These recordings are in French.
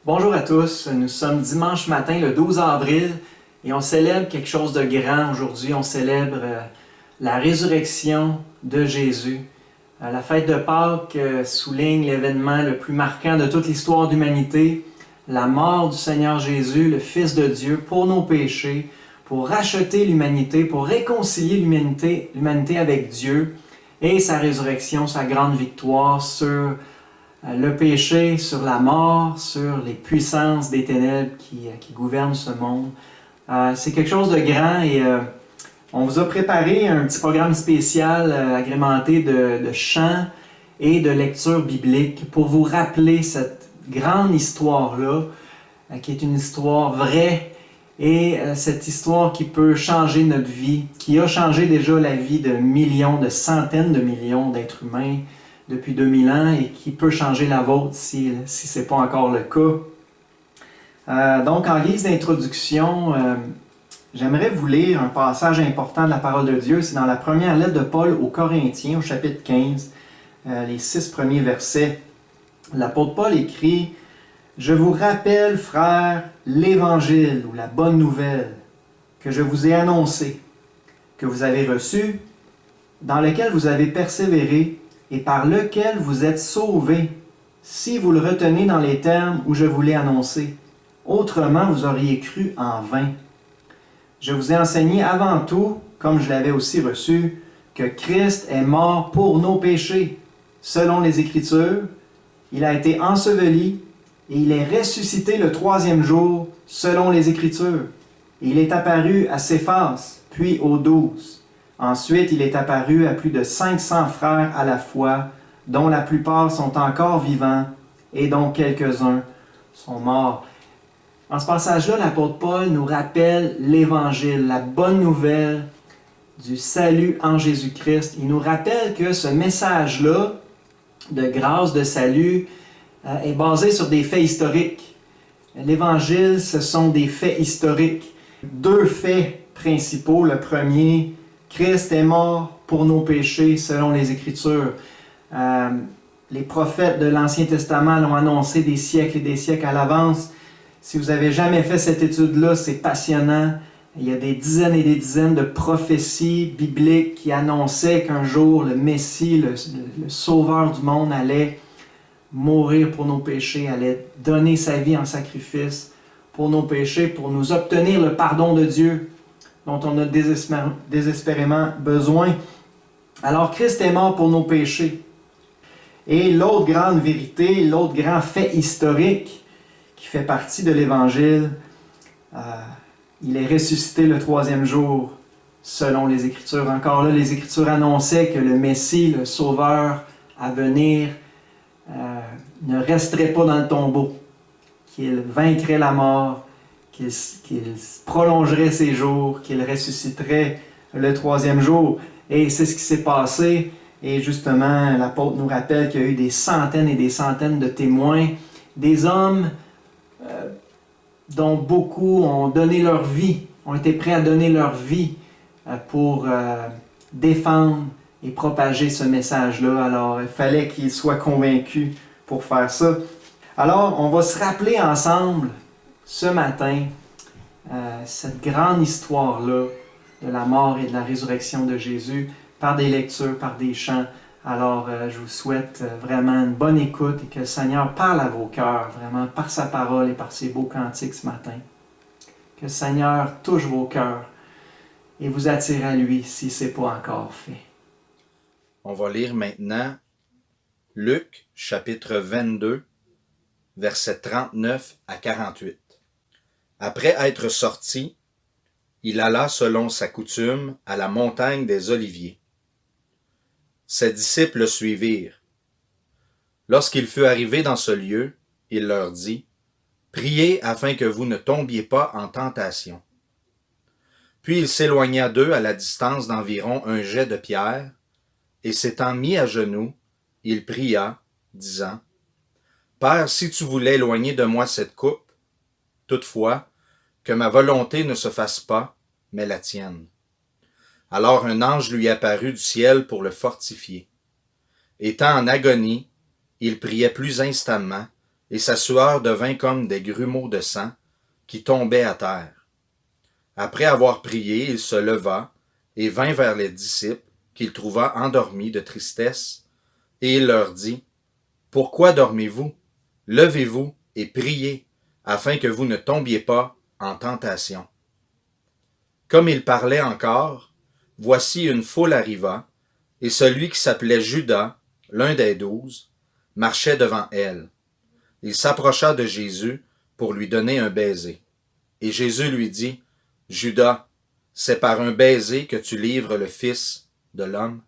Bonjour à tous, nous sommes dimanche matin le 12 avril et on célèbre quelque chose de grand aujourd'hui. On célèbre la résurrection de Jésus. La fête de Pâques souligne l'événement le plus marquant de toute l'histoire d'humanité, la mort du Seigneur Jésus, le Fils de Dieu, pour nos péchés, pour racheter l'humanité, pour réconcilier l'humanité avec Dieu, et sa résurrection, sa grande victoire sur le péché, sur la mort, sur les puissances des ténèbres qui gouvernent ce monde. C'est quelque chose de grand et on vous a préparé un petit programme spécial agrémenté de chants et de lectures bibliques pour vous rappeler cette grande histoire-là, qui est une histoire vraie et cette histoire qui peut changer notre vie, qui a changé déjà la vie de millions, de centaines de millions d'êtres humains depuis 2000 ans et qui peut changer la vôtre si ce n'est pas encore le cas. Donc, en guise d'introduction, j'aimerais vous lire un passage important de la parole de Dieu. C'est dans la première lettre de Paul aux Corinthiens, au chapitre 15, les 6 premiers versets. L'apôtre Paul écrit « Je vous rappelle, frères, l'Évangile ou la bonne nouvelle que je vous ai annoncée, que vous avez reçue, dans lequel vous avez persévéré, et par lequel vous êtes sauvés, si vous le retenez dans les termes où je vous l'ai annoncé. Autrement, vous auriez cru en vain. Je vous ai enseigné avant tout, comme je l'avais aussi reçu, que Christ est mort pour nos péchés, selon les Écritures. Il a été enseveli, et il est ressuscité le troisième jour, selon les Écritures. Et il est apparu à Céphas, puis aux 12. Ensuite, il est apparu à plus de 500 frères à la fois, dont la plupart sont encore vivants et dont quelques-uns sont morts. En ce passage-là, l'apôtre Paul nous rappelle l'Évangile, la bonne nouvelle du salut en Jésus-Christ. Il nous rappelle que ce message-là de grâce, de salut, est basé sur des faits historiques. L'Évangile, ce sont des faits historiques. Deux faits principaux. Le premier, Christ est mort pour nos péchés selon les Écritures. Les prophètes de l'Ancien Testament l'ont annoncé des siècles et des siècles à l'avance. Si vous n'avez jamais fait cette étude-là, c'est passionnant. Il y a des dizaines et des dizaines de prophéties bibliques qui annonçaient qu'un jour le Messie, le Sauveur du monde, allait mourir pour nos péchés, allait donner sa vie en sacrifice pour nos péchés, pour nous obtenir le pardon de Dieu dont on a désespérément besoin. Alors Christ est mort pour nos péchés. Et l'autre grande vérité, l'autre grand fait historique qui fait partie de l'Évangile, il est ressuscité le troisième jour, selon les Écritures. Encore là, les Écritures annonçaient que le Messie, le Sauveur à venir, ne resterait pas dans le tombeau, qu'il vaincrait la mort, qu'il prolongerait ses jours, qu'il ressusciterait le troisième jour. Et c'est ce qui s'est passé. Et justement, l'apôtre nous rappelle qu'il y a eu des centaines et des centaines de témoins, des hommes dont beaucoup ont donné leur vie, ont été prêts à donner leur vie pour défendre et propager ce message-là. Alors, il fallait qu'ils soient convaincus pour faire ça. Alors, on va se rappeler ensemble ce matin cette grande histoire-là de la mort et de la résurrection de Jésus par des lectures, par des chants. Alors, je vous souhaite vraiment une bonne écoute et que le Seigneur parle à vos cœurs, vraiment, par sa parole et par ses beaux cantiques ce matin. Que le Seigneur touche vos cœurs et vous attire à lui si ce n'est pas encore fait. On va lire maintenant Luc, chapitre 22, versets 39 à 48. Après être sorti, il alla selon sa coutume à la montagne des Oliviers. Ses disciples le suivirent. Lorsqu'il fut arrivé dans ce lieu, il leur dit, « Priez afin que vous ne tombiez pas en tentation. » Puis il s'éloigna d'eux à la distance d'environ un jet de pierre, et s'étant mis à genoux, il pria, disant, « Père, si tu voulais éloigner de moi cette coupe, toutefois, que ma volonté ne se fasse pas, mais la tienne. » Alors un ange lui apparut du ciel pour le fortifier. Étant en agonie, il priait plus instamment, et sa sueur devint comme des grumeaux de sang qui tombaient à terre. Après avoir prié, il se leva et vint vers les disciples qu'il trouva endormis de tristesse, et il leur dit, « Pourquoi dormez-vous? Levez-vous et priez, afin que vous ne tombiez pas en tentation. » Comme il parlait encore, voici une foule arriva, et celui qui s'appelait Judas, l'un des 12, marchait devant elle. Il s'approcha de Jésus pour lui donner un baiser. Et Jésus lui dit, « Judas, c'est par un baiser que tu livres le Fils de l'homme. »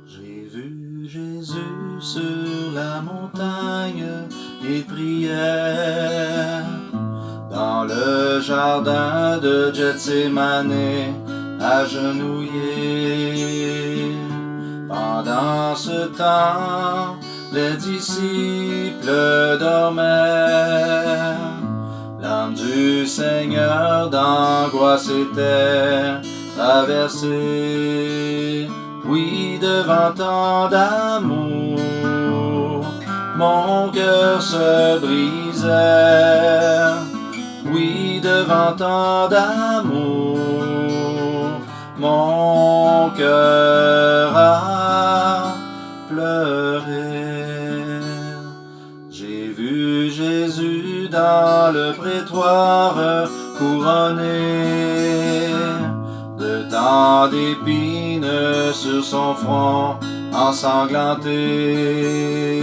J'ai vu Jésus sur la montagne, il priait dans le jardin de Gethsémané, agenouillé. Pendant ce temps, les disciples dormaient. L'âme du Seigneur d'angoisse était traversée. Oui, devant tant d'amour, mon cœur se brisait. Oui, devant tant d'amour, mon cœur a pleuré. J'ai vu Jésus dans le prétoire couronné de tant d'épines sur son front ensanglanté.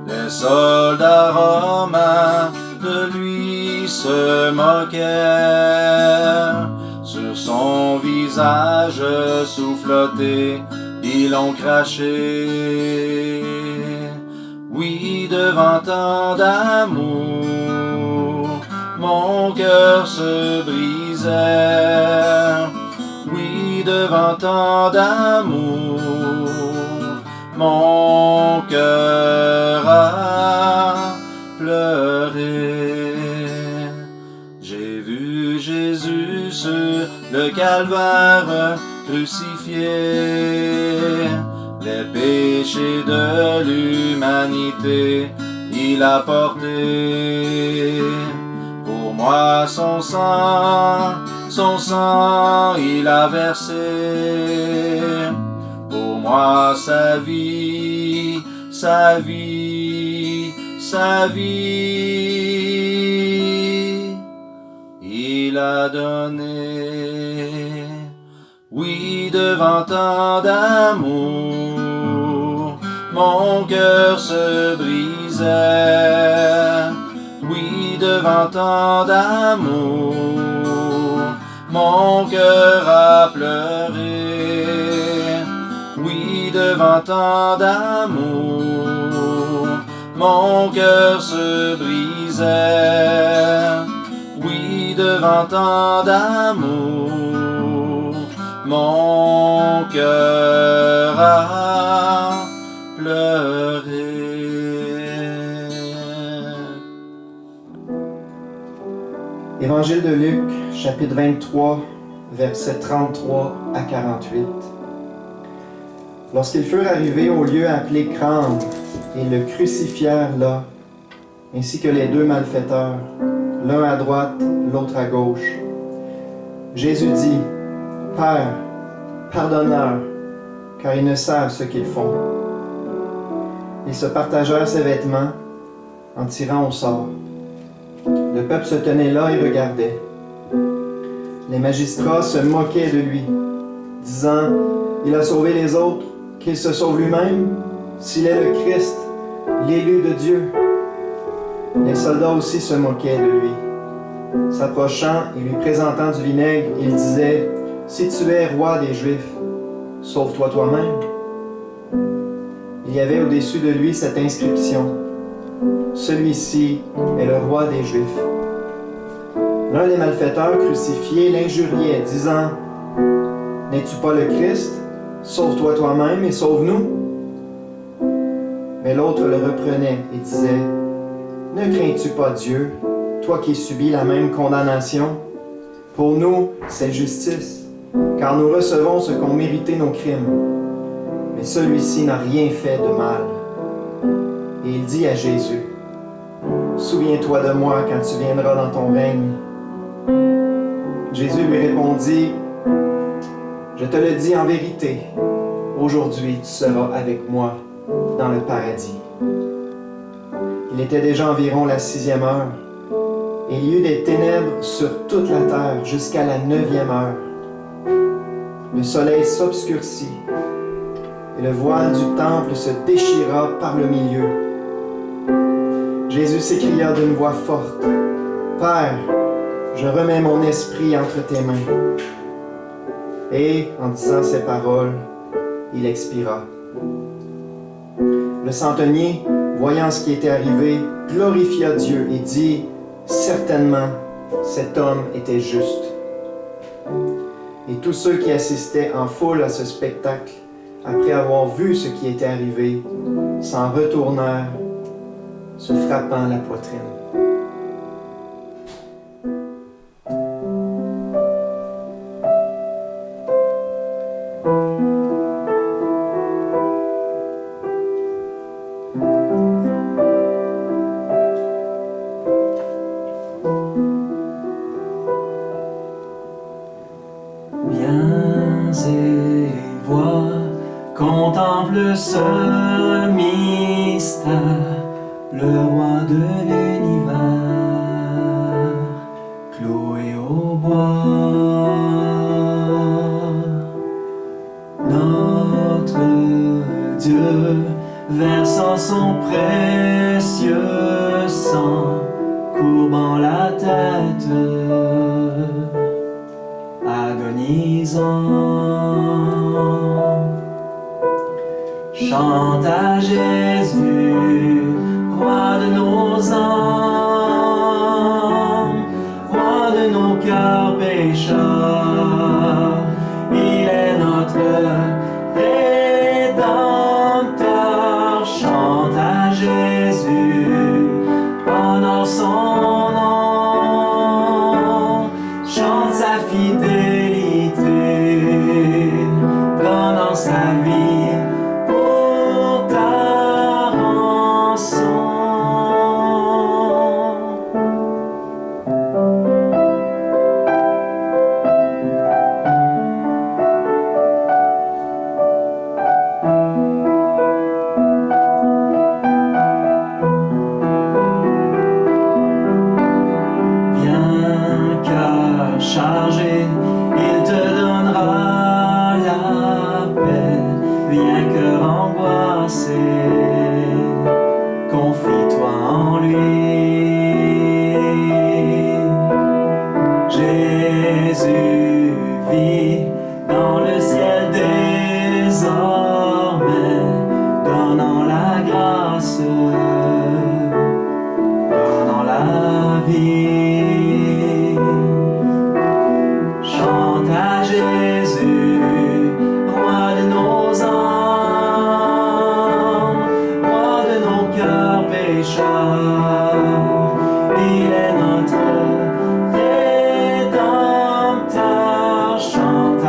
Les soldats romains de lui se moquèrent. Sur son visage souffloté, ils l'ont craché. Oui, devant tant d'amour, mon cœur se brisait. Oui, devant tant d'amour, mon cœur a pleuré. J'ai vu Jésus sur le calvaire crucifié. Les péchés de l'humanité, il a porté. Pour moi son sang il a versé. Pour moi sa vie, il a donné. Oui, devant tant d'amour, mon cœur se brisait. Oui, devant tant d'amour, mon cœur a pleuré. Oui, devant tant d'amour, mon cœur se brisait. Oui, devant tant d'amour, mon cœur a pleuré. Évangile de Luc, chapitre 23, versets 33 à 48. Lorsqu'ils furent arrivés au lieu appelé Crambe, ils le crucifièrent là, ainsi que les deux malfaiteurs, l'un à droite, l'autre à gauche. Jésus dit, « Père, pardonne-leur, car ils ne savent ce qu'ils font. » Ils se partagèrent ses vêtements en tirant au sort. Le peuple se tenait là et regardait. Les magistrats se moquaient de lui, disant, « Il a sauvé les autres, qu'il se sauve lui-même, s'il est le Christ, l'élu de Dieu. » Les soldats aussi se moquaient de lui. S'approchant et lui présentant du vinaigre, il disait, « Si tu es roi des Juifs, sauve-toi toi-même. » Il y avait au-dessus de lui cette inscription, « Celui-ci est le roi des Juifs. » L'un des malfaiteurs crucifiés l'injuriait, disant, « N'es-tu pas le Christ? Sauve-toi toi-même et sauve-nous. » Mais l'autre le reprenait et disait, « Ne crains-tu pas Dieu, toi qui subis la même condamnation. Pour nous, c'est justice, car nous recevons ce qu'ont mérité nos crimes. Mais celui-ci n'a rien fait de mal. Et il dit à Jésus, « Souviens-toi de moi quand tu viendras dans ton règne. » Jésus lui répondit, « Je te le dis en vérité, aujourd'hui tu seras avec moi dans le paradis. » Il était déjà environ la 6e heure, et il y eut des ténèbres sur toute la terre jusqu'à la 9e heure. Le soleil s'obscurcit, et le voile du temple se déchira par le milieu. Jésus s'écria d'une voix forte, « Père, je remets mon esprit entre tes mains. » Et, en disant ces paroles, il expira. Le centenier, voyant ce qui était arrivé, glorifia Dieu et dit, « Certainement, cet homme était juste. » Et tous ceux qui assistaient en foule à ce spectacle, après avoir vu ce qui était arrivé, s'en retournèrent, se frappant la poitrine. Viens et vois, contemple ce mystère, le roi de l'univers, cloué au bois. Notre Dieu, versant son précieux sang, courbant la tête, agonisant, chante à Jésus, roi de nos âmes, roi de nos cœurs pécheurs. Il est notre Rédempteur. Chante à Jésus, honore son nom, chante sa fidélité, donnant sa vie pour ta rançon. Viens, cœur chargé, il te donnera la paix. Viens, cœur angoissé, confie-toi en lui. Jésus vit dans le ciel désormais, donnant la grâce, donnant la vie. Chante à Jésus, roi de nos âmes, roi de nos cœurs pécheurs. Il est notre Rédempteur. Chante à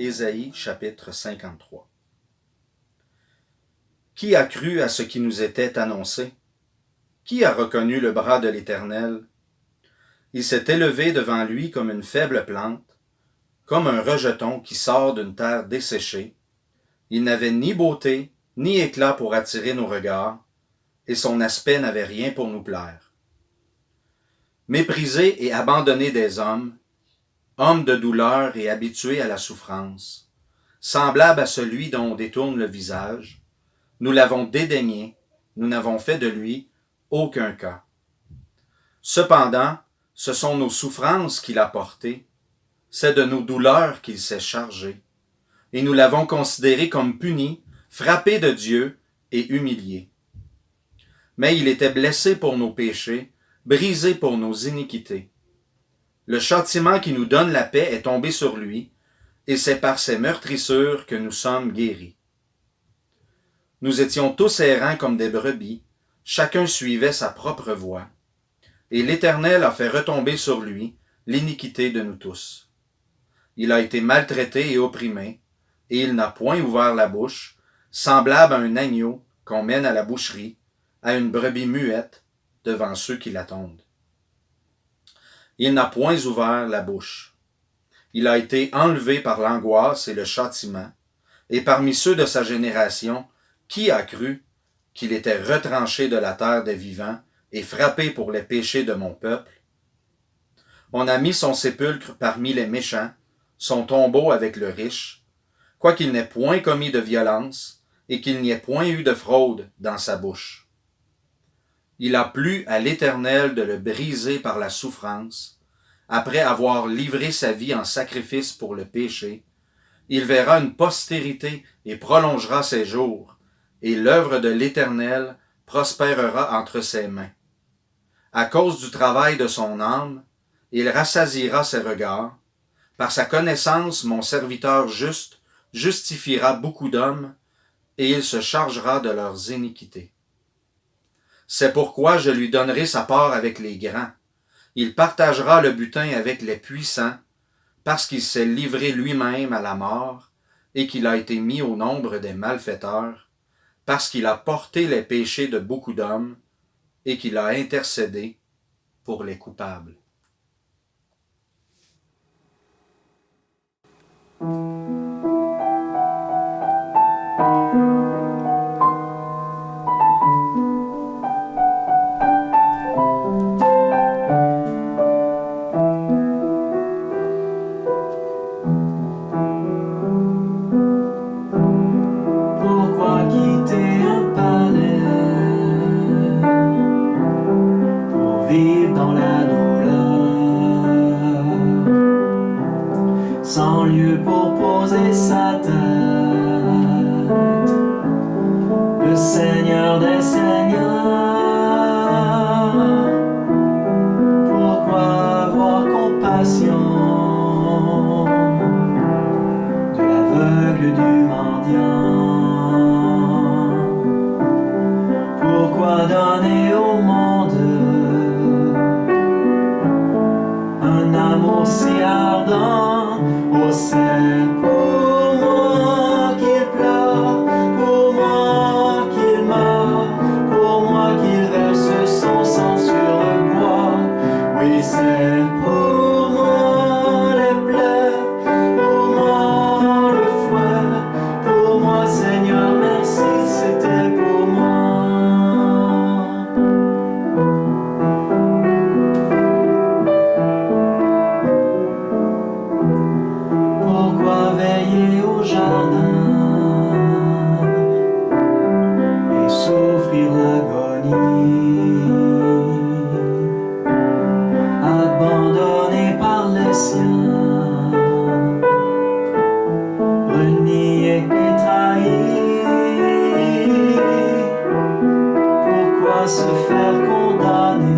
Ésaïe chapitre 53. Qui a cru à ce qui nous était annoncé? Qui a reconnu le bras de l'Éternel? Il s'est élevé devant lui comme une faible plante, comme un rejeton qui sort d'une terre desséchée. Il n'avait ni beauté, ni éclat pour attirer nos regards, et son aspect n'avait rien pour nous plaire. Méprisé et abandonné des hommes, homme de douleur et habitué à la souffrance, semblable à celui dont on détourne le visage, nous l'avons dédaigné, nous n'avons fait de lui aucun cas. Cependant, ce sont nos souffrances qu'il a portées, c'est de nos douleurs qu'il s'est chargé, et nous l'avons considéré comme puni, frappé de Dieu et humilié. Mais il était blessé pour nos péchés, brisé pour nos iniquités. Le châtiment qui nous donne la paix est tombé sur lui, et c'est par ses meurtrissures que nous sommes guéris. Nous étions tous errants comme des brebis, chacun suivait sa propre voie, et l'Éternel a fait retomber sur lui l'iniquité de nous tous. Il a été maltraité et opprimé, et il n'a point ouvert la bouche, semblable à un agneau qu'on mène à la boucherie, à une brebis muette devant ceux qui l'attendent. Il n'a point ouvert la bouche. Il a été enlevé par l'angoisse et le châtiment, et parmi ceux de sa génération, qui a cru qu'il était retranché de la terre des vivants et frappé pour les péchés de mon peuple? On a mis son sépulcre parmi les méchants, son tombeau avec le riche, quoiqu'il n'ait point commis de violence et qu'il n'y ait point eu de fraude dans sa bouche. Il a plu à l'Éternel de le briser par la souffrance. Après avoir livré sa vie en sacrifice pour le péché, il verra une postérité et prolongera ses jours, et l'œuvre de l'Éternel prospérera entre ses mains. À cause du travail de son âme, il rassasiera ses regards. Par sa connaissance, mon serviteur juste justifiera beaucoup d'hommes, et il se chargera de leurs iniquités. C'est pourquoi je lui donnerai sa part avec les grands. Il partagera le butin avec les puissants, parce qu'il s'est livré lui-même à la mort, et qu'il a été mis au nombre des malfaiteurs, parce qu'il a porté les péchés de beaucoup d'hommes, et qu'il a intercédé pour les coupables. Pourquoi quitter un palais pour vivre dans la douleur, sans lieu pour poser sa tête, le Seigneur des Seigneurs? Pourquoi avoir compassion de l'aveugle du mendiant? Pourquoi donner au monde un amour si ardent? Oh, c'est pour moi qu'il pleure, pour moi qu'il meurt, pour moi qu'il verse son sang sur le bois. Oui, c'est pour moi les plaies, pour moi le fouet, pour moi, Seigneur, merci, c'était pour moi. Pourquoi veiller au jardin et souffrir l'agonie, abandonné par les siens, renié et trahi? Pourquoi se faire condamner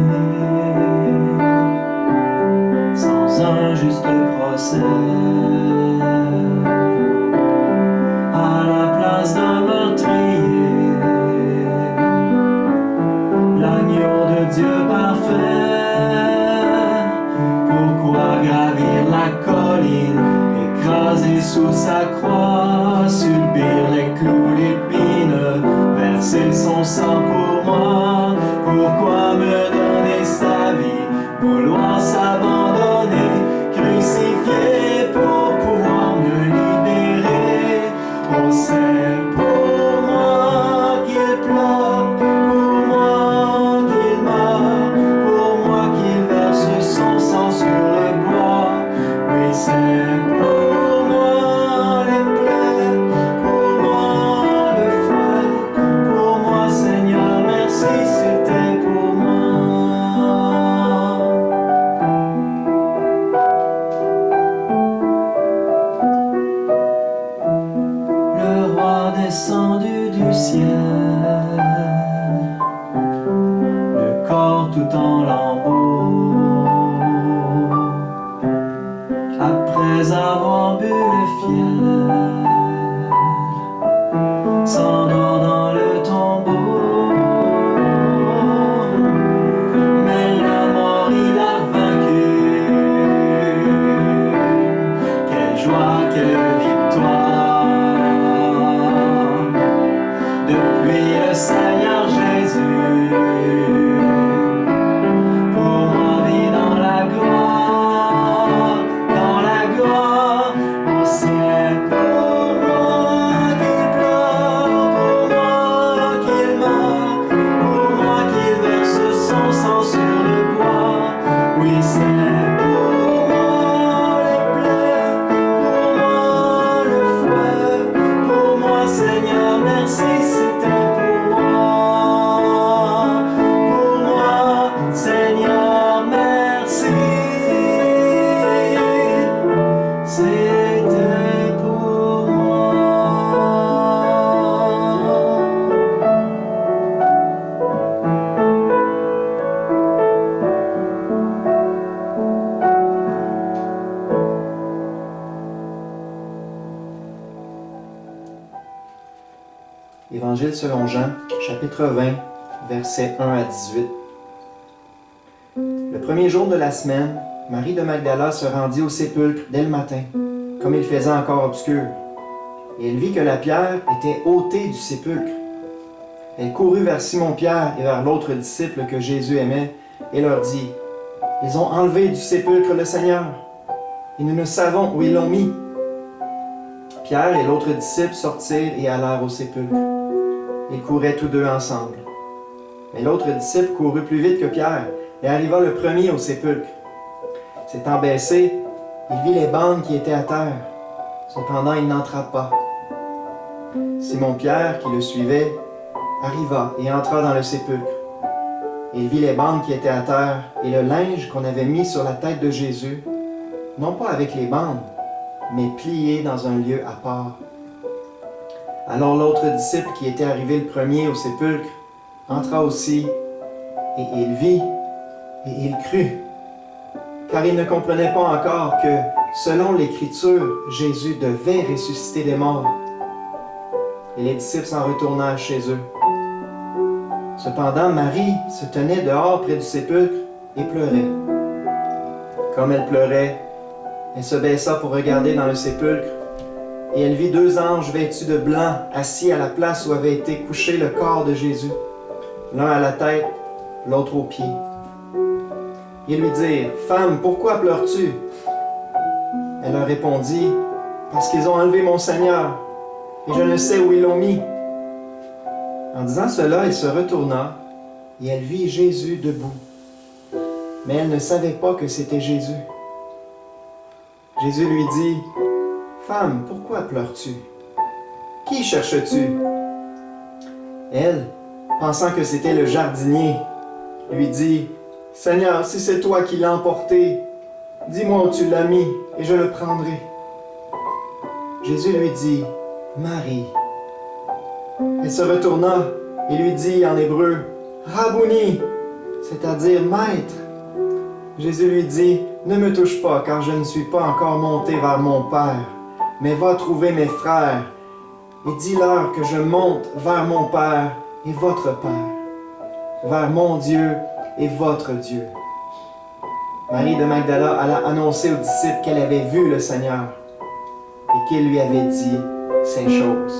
sans un juste procès, à la place d'un meurtrier, l'agneau de Dieu parfait? Pourquoi gravir la colline, écraser écrasé sous sa croix, subir les clous, l'épine, verser son sang pour moi. Pourquoi me donner sa vie, vouloir s'abandonner, crucifié pour pouvoir me libérer? Oh, c'est pour moi qu'il pleure, pour moi qu'il meurt, pour moi qu'il verse son sang sur le bois. Oui, c'est pour moi les plaies, pour moi le feu, pour moi, Seigneur, merci, c'était pour moi. Le roi descendu du ciel, le corps tout en lambeaux, après avoir bu le fiel, s'endort dans le tombeau. Mais la mort il a vaincu. Quelle joie, quelle victoire. Depuis le Seigneur Jésus, pour moi vit dans la gloire, dans la gloire. Oh, c'est pour moi qu'il pleure, pour moi qu'il meurt, pour moi qu'il verse son sang sur le bois. Oui, c'est pour moi les plaies, pour moi le feu, pour moi, Seigneur, merci, c'était pour moi, Seigneur, merci, c'était pour moi. Évangile selon Jean, chapitre 20, versets 1 à 18. Le premier jour de la semaine, Marie de Magdala se rendit au sépulcre dès le matin, comme il faisait encore obscur, et elle vit que la pierre était ôtée du sépulcre. Elle courut vers Simon-Pierre et vers l'autre disciple que Jésus aimait, et leur dit, « Ils ont enlevé du sépulcre le Seigneur, et nous ne savons où ils l'ont mis. » Pierre et l'autre disciple sortirent et allèrent au sépulcre. Ils couraient tous deux ensemble. Mais l'autre disciple courut plus vite que Pierre et arriva le premier au sépulcre. S'étant baissé, il vit les bandes qui étaient à terre. Cependant, il n'entra pas. Simon-Pierre, qui le suivait, arriva et entra dans le sépulcre. Il vit les bandes qui étaient à terre et le linge qu'on avait mis sur la tête de Jésus, non pas avec les bandes, mais plié dans un lieu à part. Alors l'autre disciple qui était arrivé le premier au sépulcre entra aussi, et il vit, et il crut, car il ne comprenait pas encore que, selon l'Écriture, Jésus devait ressusciter des morts. Et les disciples s'en retournèrent chez eux. Cependant, Marie se tenait dehors près du sépulcre et pleurait. Comme elle pleurait, elle se baissa pour regarder dans le sépulcre, et elle vit deux anges vêtus de blanc assis à la place où avait été couché le corps de Jésus, l'un à la tête, l'autre aux pieds. Ils lui dirent, « Femme, pourquoi pleures-tu? » Elle leur répondit, « Parce qu'ils ont enlevé mon Seigneur, et je ne sais où ils l'ont mis. » En disant cela, elle se retourna, et elle vit Jésus debout. Mais elle ne savait pas que c'était Jésus. Jésus lui dit, « Femme, pourquoi pleures-tu? Qui cherches-tu? » Elle, pensant que c'était le jardinier, lui dit, « Seigneur, si c'est toi qui l'as emporté, dis-moi où tu l'as mis, et je le prendrai. » Jésus lui dit, « Marie. » Elle se retourna et lui dit en hébreu, « Rabouni », c'est-à-dire « Maître. » Jésus lui dit, « Ne me touche pas, car je ne suis pas encore monté vers mon Père, mais va trouver mes frères, et dis-leur que je monte vers mon Père et votre Père, vers mon Dieu et votre Dieu. » Marie de Magdala alla annoncer aux disciples qu'elle avait vu le Seigneur. et qu'il lui avait dit ces choses.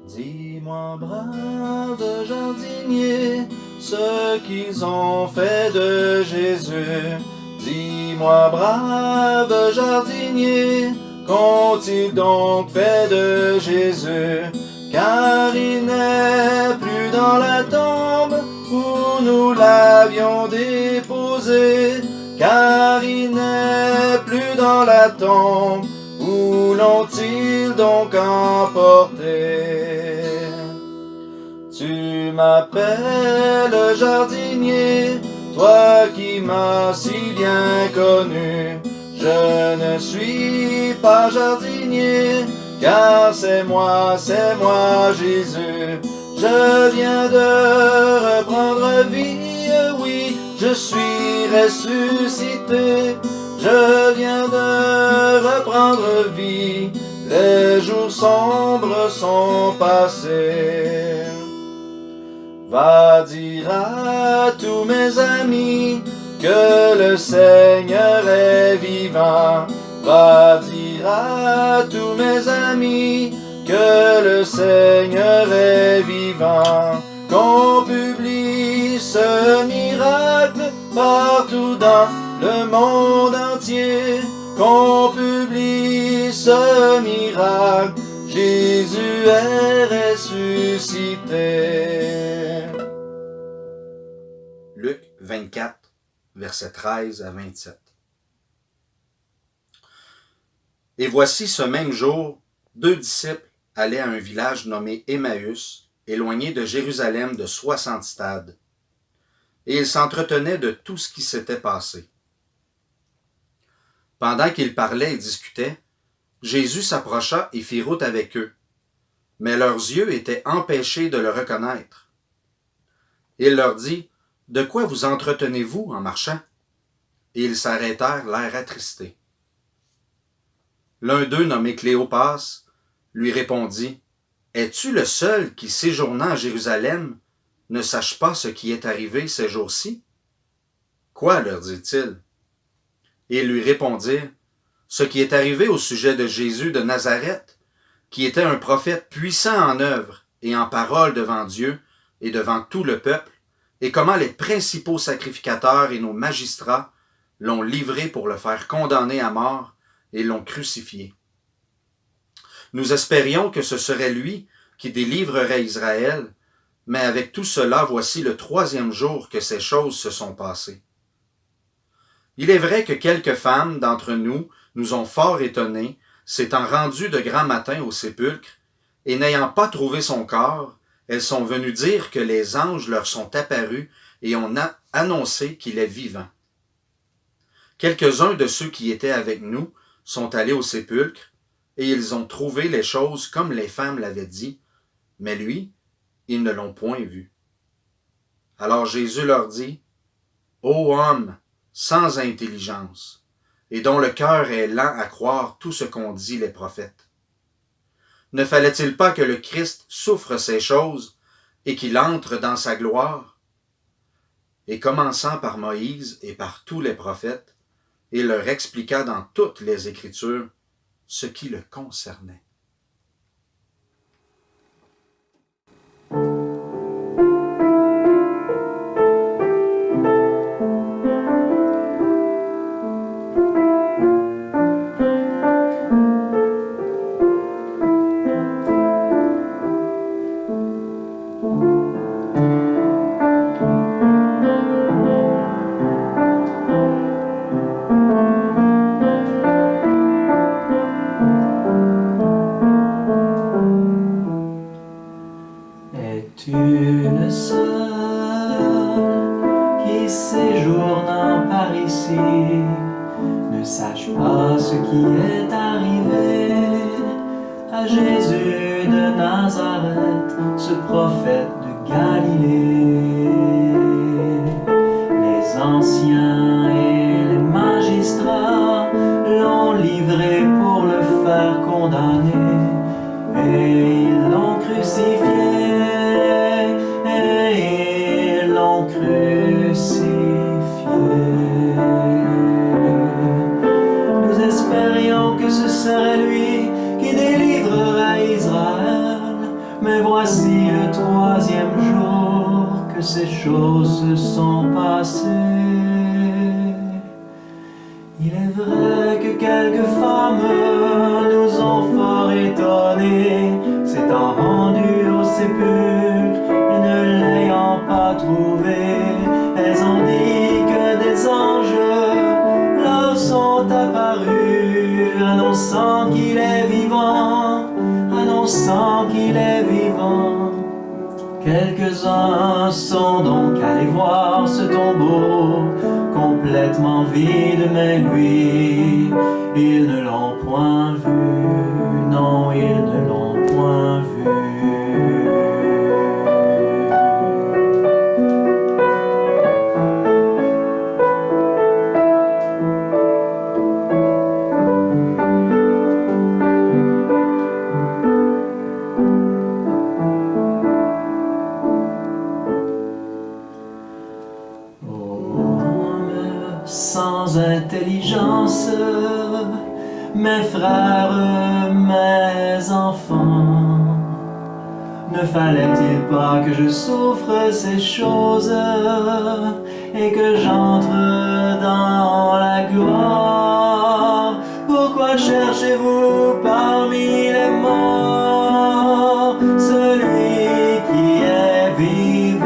Dis-moi, brave jardinier, ce qu'ils ont fait de Jésus. Dis-moi, brave jardinier, qu'ont-ils donc fait de Jésus? Car il n'est plus dans la tombe où nous l'avions déposé. Car il n'est plus dans la tombe où l'ont-ils donc emporté? Tu m'appelles jardinier, toi qui m'as si bien connu. Je ne suis pas jardinier, car c'est moi Jésus. Je viens de reprendre vie, oui, je suis ressuscité. Je viens de reprendre vie, les jours sombres sont passés. Va dire à tous mes amis que le Seigneur est vivant. Va dire à tous mes amis que le Seigneur est vivant. Qu'on publie ce miracle partout dans le monde entier. Qu'on publie ce miracle, Jésus est ressuscité. Luc 24, versets 13 à 27. Et voici ce même jour, 2 disciples allaient à un village nommé Emmaüs, éloigné de Jérusalem de 60 stades. Et ils s'entretenaient de tout ce qui s'était passé. Pendant qu'ils parlaient et discutaient, Jésus s'approcha et fit route avec eux, mais leurs yeux étaient empêchés de le reconnaître. Il leur dit, « De quoi vous entretenez-vous en marchant? » Et ils s'arrêtèrent, l'air attristés. L'un d'eux, nommé Cléopas, lui répondit, « Es-tu le seul qui, séjournant à Jérusalem, ne sache pas ce qui est arrivé ces jours-ci? » « Quoi, leur dit-il? » Et ils lui répondirent, « Ce qui est arrivé au sujet de Jésus de Nazareth, qui était un prophète puissant en œuvre et en parole devant Dieu et devant tout le peuple, et comment les principaux sacrificateurs et nos magistrats l'ont livré pour le faire condamner à mort et l'ont crucifié. Nous espérions que ce serait lui qui délivrerait Israël, mais avec tout cela, voici le 3e jour que ces choses se sont passées. Il est vrai que quelques femmes d'entre nous nous ont fort étonnés, s'étant rendues de grand matin au sépulcre, et n'ayant pas trouvé son corps, elles sont venues dire que les anges leur sont apparus et ont annoncé qu'il est vivant. Quelques-uns de ceux qui étaient avec nous sont allés au sépulcre, et ils ont trouvé les choses comme les femmes l'avaient dit, mais lui, ils ne l'ont point vu. Alors Jésus leur dit, « Ô homme, sans intelligence, et dont le cœur est lent à croire tout ce qu'ont dit les prophètes. Ne fallait-il pas que le Christ souffre ces choses et qu'il entre dans sa gloire? » Et commençant par Moïse et par tous les prophètes, il leur expliqua dans toutes les Écritures ce qui le concernait. Es-tu le seul qui séjournant par ici ne sache pas ce qui est arrivé à Jésus de Nazareth, ce prophète de Galilée? Les anciens et les magistrats l'ont livré pour le faire condamner, et ils l'ont crucifié. Et ils l'ont crucifié. que ces choses se sont passées. Il est vrai que quelques femmes nous ont fort étonnés, s'étant rendues au sépulcre et ne l'ayant pas trouvé. Elles ont dit que des anges leur sont apparus, annonçant qu'il est vivant, annonçant qu'il est vivant. Quelques-uns sont donc allés voir ce tombeau complètement vide, mais lui, ils ne l'ont point vu, non, ils ne l'ont point vu. Sans intelligence, mes frères, mes enfants, ne fallait-il pas que je souffre ces choses et que j'entre dans la gloire? Pourquoi cherchez-vous parmi les morts celui qui est vivant?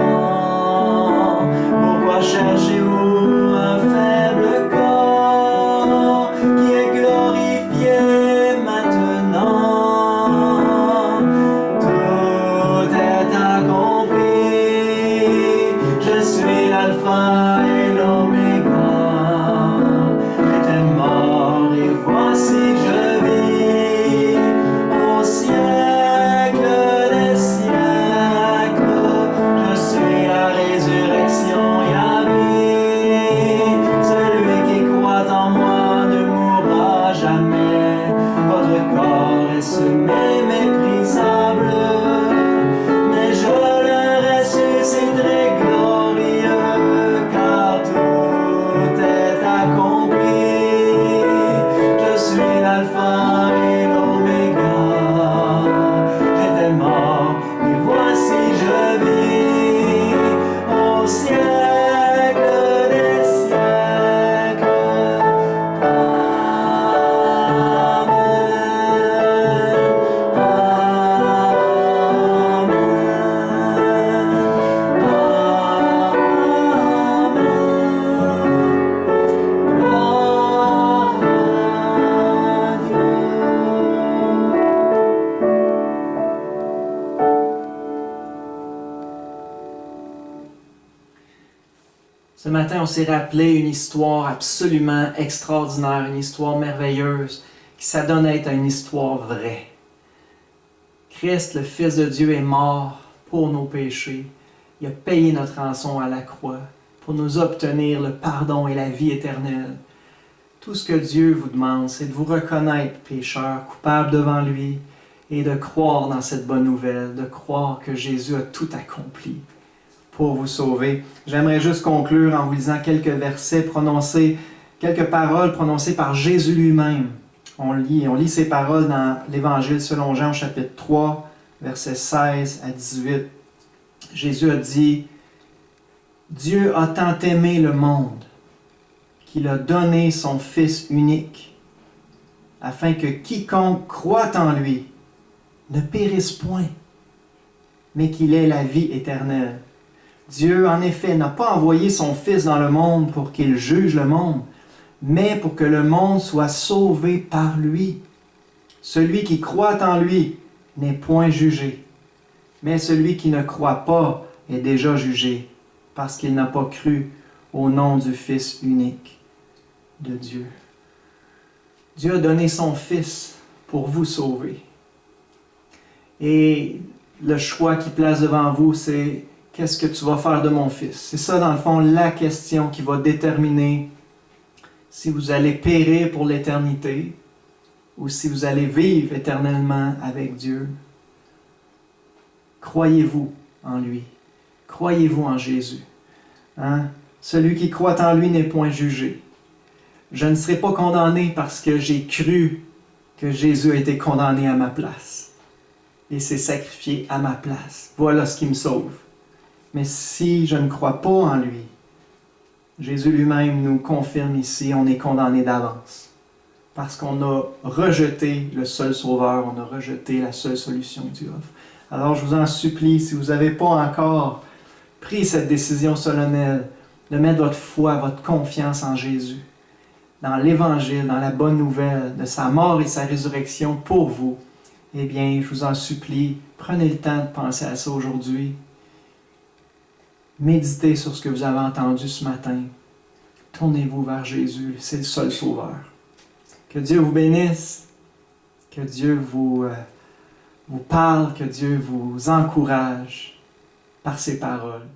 Pourquoi cherchez-vous un faible corps qui est glorifié maintenant? Tout est accompli, je suis l'alpha et l'oméga. J'étais mort et voici je vis au siècle des siècles. Je suis la résurrection et la vie. Celui qui croit en moi ne mourra jamais. Votre corps est semé méprisable, mais je le ressusciterai glorieux, car tout est accompli. Je suis l'alpha et l'oméga. J'étais mort et voici je vis au siècle des siècles. Ce matin, on s'est rappelé une histoire absolument extraordinaire, une histoire merveilleuse, qui s'adonne à être une histoire vraie. Christ, le Fils de Dieu, est mort pour nos péchés. Il a payé notre rançon à la croix pour nous obtenir le pardon et la vie éternelle. Tout ce que Dieu vous demande, c'est de vous reconnaître pécheur, coupable devant lui, et de croire dans cette bonne nouvelle, de croire que Jésus a tout accompli pour vous sauver. J'aimerais juste conclure en vous lisant quelques versets prononcés, quelques paroles prononcées par Jésus lui-même. On lit ces paroles dans l'Évangile selon Jean, chapitre 3, versets 16 à 18. Jésus a dit, « Dieu a tant aimé le monde qu'il a donné son Fils unique, afin que quiconque croit en lui ne périsse point, mais qu'il ait la vie éternelle. Dieu, en effet, n'a pas envoyé son Fils dans le monde pour qu'il juge le monde, mais pour que le monde soit sauvé par lui. Celui qui croit en lui n'est point jugé, mais celui qui ne croit pas est déjà jugé, parce qu'il n'a pas cru au nom du Fils unique de Dieu. » Dieu a donné son Fils pour vous sauver. Et le choix qui place devant vous, c'est qu'est-ce que tu vas faire de mon Fils? C'est ça, dans le fond, la question qui va déterminer si vous allez périr pour l'éternité ou si vous allez vivre éternellement avec Dieu. Croyez-vous en lui? Croyez-vous en Jésus? Hein? Celui qui croit en lui n'est point jugé. Je ne serai pas condamné parce que j'ai cru que Jésus a été condamné à ma place et s'est sacrifié à ma place. Voilà ce qui me sauve. Mais si je ne crois pas en lui, Jésus lui-même nous confirme ici, on est condamné d'avance. Parce qu'on a rejeté le seul sauveur, on a rejeté la seule solution que Dieu offre. Alors je vous en supplie, si vous n'avez pas encore pris cette décision solennelle de mettre votre foi, votre confiance en Jésus, dans l'Évangile, dans la bonne nouvelle de sa mort et sa résurrection pour vous, eh bien, je vous en supplie, prenez le temps de penser à ça aujourd'hui. Méditez sur ce que vous avez entendu ce matin. Tournez-vous vers Jésus, c'est le seul sauveur. Que Dieu vous bénisse, que Dieu vous parle, que Dieu vous encourage par ses paroles.